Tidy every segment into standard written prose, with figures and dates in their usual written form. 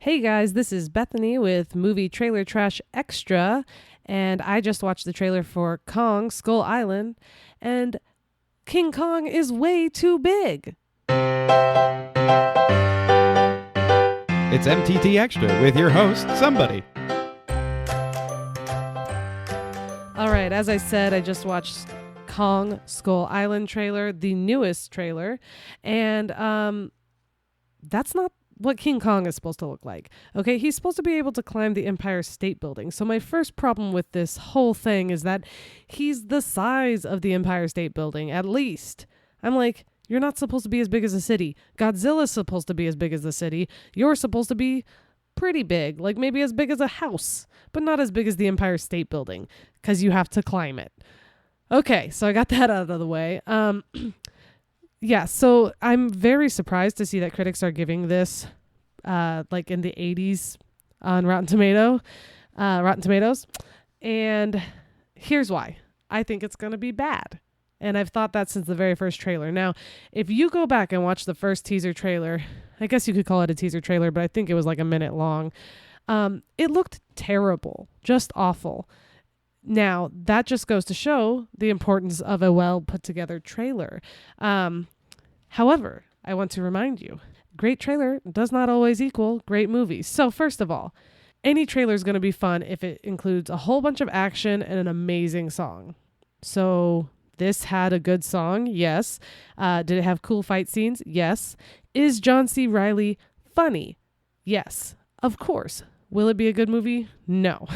Hey guys, this is Bethany with Movie Trailer Trash Extra, and I just watched the trailer for Kong Skull Island, and King Kong is way too big. It's MTT Extra with your host, Somebody. All right, as I said, I just watched Kong Skull Island trailer, the newest trailer, and that's not what King Kong is supposed to look like. Okay, he's supposed to be able to climb the Empire State Building. So my first problem with this whole thing is that he's the size of the Empire State Building, at least. I'm like, you're not supposed to be as big as a city. Godzilla's supposed to be as big as the city. You're supposed to be pretty big, like maybe as big as a house, but not as big as the Empire State Building, because you have to climb it. Okay, so I got that out of the way. Yeah, so I'm very surprised to see that critics are giving this like in the 80s on Rotten Tomatoes. And here's why. I think it's going to be bad. And I've thought that since the very first trailer. Now, if you go back and watch the first teaser trailer, I guess you could call it a teaser trailer, but I think it was like a minute long. It looked terrible, just awful. Now, that just goes to show the importance of a well put together trailer. However, I want to remind you, great trailer does not always equal great movie. So first of all, any trailer is going to be fun if it includes a whole bunch of action and an amazing song. So this had a good song, yes. Did it have cool fight scenes? Yes. Is John C. Reilly funny? Yes, of course. Will it be a good movie? No.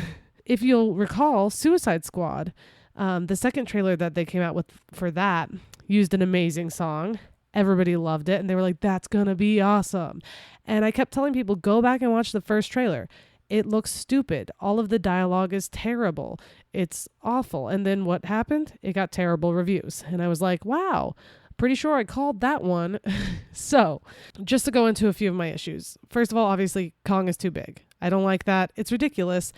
If you'll recall, Suicide Squad, the second trailer that they came out with for that used an amazing song. Everybody loved it, and they were like, that's going to be awesome. And I kept telling people, go back and watch the first trailer. It looks stupid. All of the dialogue is terrible. It's awful. And then what happened? It got terrible reviews. And I was like, wow, pretty sure I called that one. So just to go into a few of my issues. First of all, obviously, Kong is too big. I don't like that. It's ridiculous.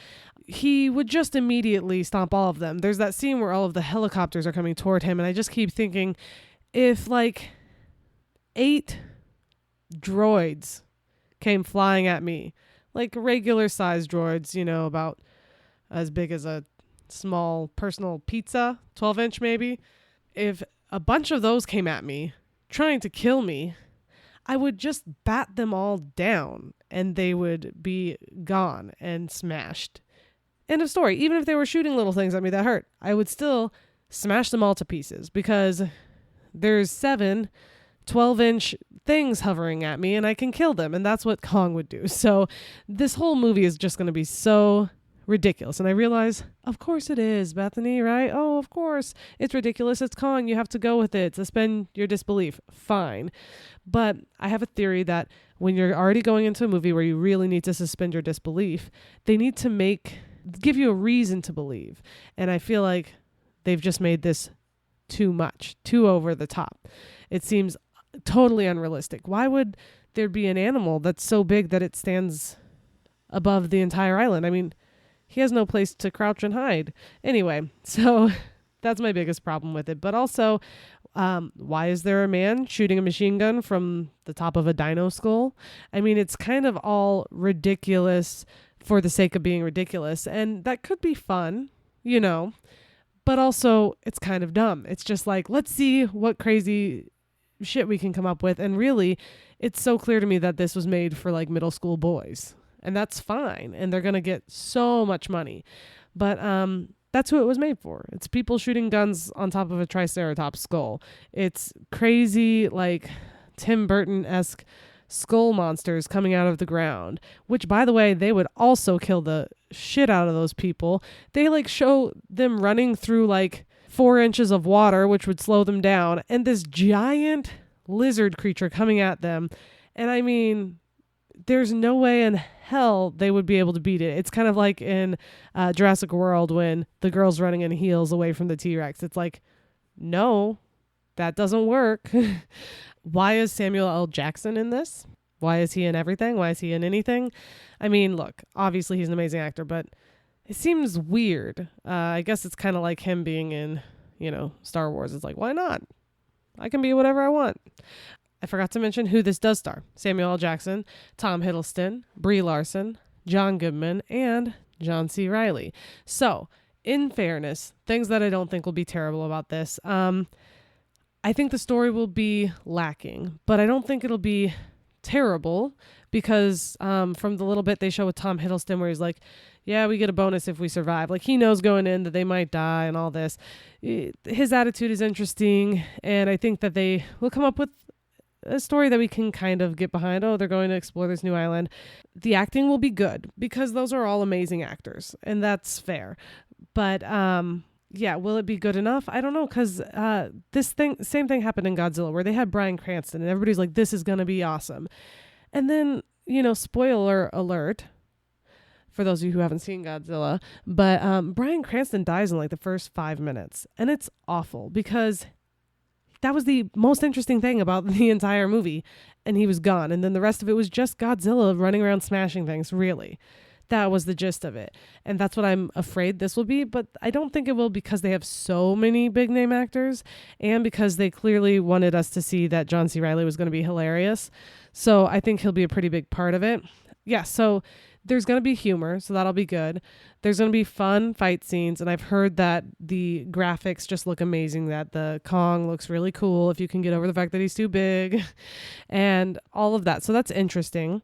He would just immediately stomp all of them. There's that scene where all of the helicopters are coming toward him, and I just keep thinking, if like 8 droids came flying at me, like regular size droids, you know, about as big as a small personal pizza, 12-inch maybe. If a bunch of those came at me trying to kill me, I would just bat them all down and they would be gone and smashed. End of story. Even if they were shooting little things at me that hurt, I would still smash them all to pieces because there's 7 12-inch things hovering at me and I can kill them. And that's what Kong would do. So this whole movie is just going to be so ridiculous. And I realize, of course it is, Bethany, right? Oh, of course. It's ridiculous. It's Kong. You have to go with it. Suspend your disbelief. Fine. But I have a theory that when you're already going into a movie where you really need to suspend your disbelief, they need to give you a reason to believe. And I feel like they've just made this too much, too over the top. It seems totally unrealistic. Why would there be an animal that's so big that it stands above the entire island? I mean, he has no place to crouch and hide. Anyway, so that's my biggest problem with it. But also, why is there a man shooting a machine gun from the top of a dino skull? I mean, it's kind of all ridiculous for the sake of being ridiculous. And that could be fun, you know, but also it's kind of dumb. It's just like, let's see what crazy shit we can come up with. And really, it's so clear to me that this was made for like middle school boys. And that's fine. And they're going to get so much money. But that's who it was made for. It's people shooting guns on top of a Triceratops skull. It's crazy, like Tim Burton-esque skull monsters coming out of the ground, which, by the way, they would also kill the shit out of those people. They like show them running through like 4 inches of water, which would slow them down, and this giant lizard creature coming at them. And I mean, there's no way in hell they would be able to beat it. It's kind of like in Jurassic World when the girl's running in heels away from the T-Rex. It's like, no, that doesn't work. Why is Samuel L. Jackson in this? Why is he in everything? Why is he in anything? I mean, look, obviously he's an amazing actor, but it seems weird. I guess it's kind of like him being in, Star Wars. It's like, why not? I can be whatever I want. I forgot to mention who this does star. Samuel L. Jackson, Tom Hiddleston, Brie Larson, John Goodman, and John C. Reilly. So, in fairness, things that I don't think will be terrible about this. I think the story will be lacking, but I don't think it'll be terrible because from the little bit they show with Tom Hiddleston where he's like, yeah, we get a bonus if we survive. Like, he knows going in that they might die and all this. His attitude is interesting, and I think that they will come up with a story that we can kind of get behind. Oh, they're going to explore this new island. The acting will be good because those are all amazing actors, and that's fair. But yeah, will it be good enough? I don't know, because same thing happened in Godzilla where they had Bryan Cranston and everybody's like, this is going to be awesome. And then, spoiler alert for those of you who haven't seen Godzilla, but Bryan Cranston dies in like the first 5 minutes, and it's awful because that was the most interesting thing about the entire movie, and he was gone. And then the rest of it was just Godzilla running around smashing things, really. That was the gist of it. And that's what I'm afraid this will be, but I don't think it will because they have so many big name actors and because they clearly wanted us to see that John C. Reilly was going to be hilarious. So I think he'll be a pretty big part of it. Yeah, so there's going to be humor, so that'll be good. There's going to be fun fight scenes, and I've heard that the graphics just look amazing, that the Kong looks really cool if you can get over the fact that he's too big and all of that. So that's interesting.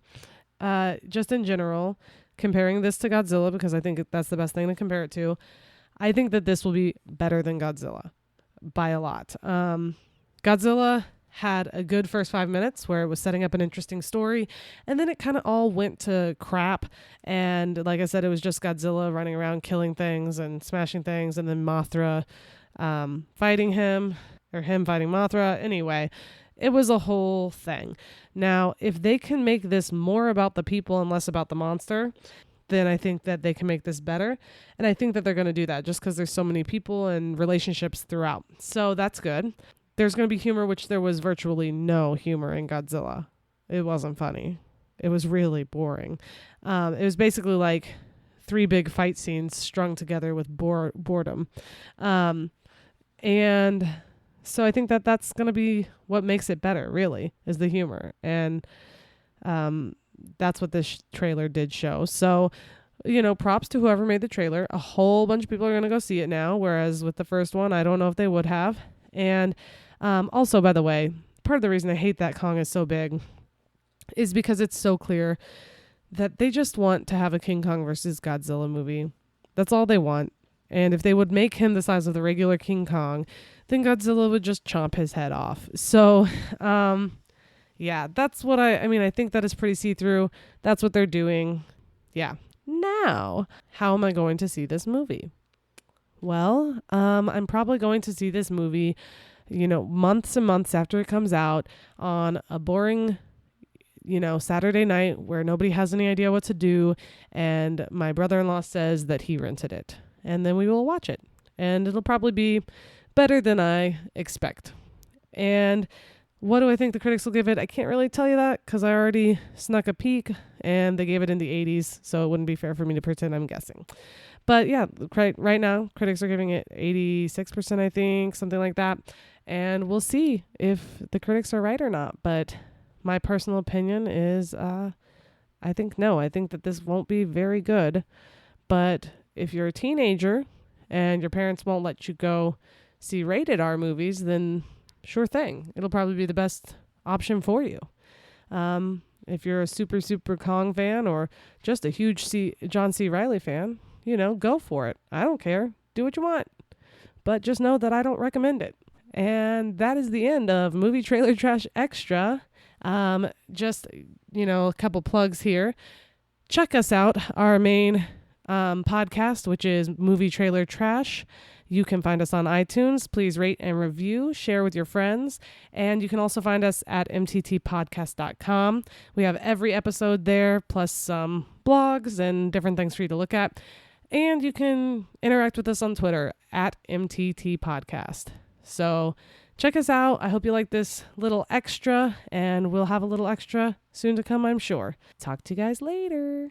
Just in general, comparing this to Godzilla, because I think that's the best thing to compare it to, I think that this will be better than Godzilla by a lot. Godzilla had a good first 5 minutes where it was setting up an interesting story, and then it kind of all went to crap. And like I said, it was just Godzilla running around killing things and smashing things, and then Mothra fighting him, or him fighting Mothra. Anyway, it was a whole thing. Now, if they can make this more about the people and less about the monster, then I think that they can make this better. And I think that they're going to do that just because there's so many people and relationships throughout. So that's good. There's going to be humor, which there was virtually no humor in Godzilla. It wasn't funny. It was really boring. It was basically like 3 big fight scenes strung together with boredom. And so I think that that's going to be what makes it better, really, is the humor. And that's what this trailer did show. So, props to whoever made the trailer. A whole bunch of people are going to go see it now, whereas with the first one, I don't know if they would have. And also, by the way, part of the reason I hate that Kong is so big is because it's so clear that they just want to have a King Kong versus Godzilla movie. That's all they want. And if they would make him the size of the regular King Kong, then Godzilla would just chomp his head off. So, yeah, that's what I think that is pretty see-through. That's what they're doing. Yeah. Now, how am I going to see this movie? Well, I'm probably going to see this movie, months and months after it comes out on a boring, Saturday night where nobody has any idea what to do. And my brother-in-law says that he rented it. And then we will watch it. And it'll probably be better than I expect. And what do I think the critics will give it? I can't really tell you that because I already snuck a peek and they gave it in the 80s. So it wouldn't be fair for me to pretend I'm guessing. But yeah, right now, critics are giving it 86%, I think, something like that. And we'll see if the critics are right or not. But my personal opinion is I think no. I think that this won't be very good. But if you're a teenager and your parents won't let you go see rated R movies, then sure thing. It'll probably be the best option for you. If you're a super, super Kong fan or just a huge John C. Reilly fan, go for it. I don't care. Do what you want. But just know that I don't recommend it. And that is the end of Movie Trailer Trash Extra. Just, a couple plugs here. Check us out, our main podcast, which is Movie Trailer Trash. You can find us on iTunes. Please rate and review, share with your friends. And you can also find us at mttpodcast.com. We have every episode there, plus some blogs and different things for you to look at. And you can interact with us on Twitter at MTT Podcast. So check us out. I hope you like this little extra, and we'll have a little extra soon to come, I'm sure. Talk to you guys later.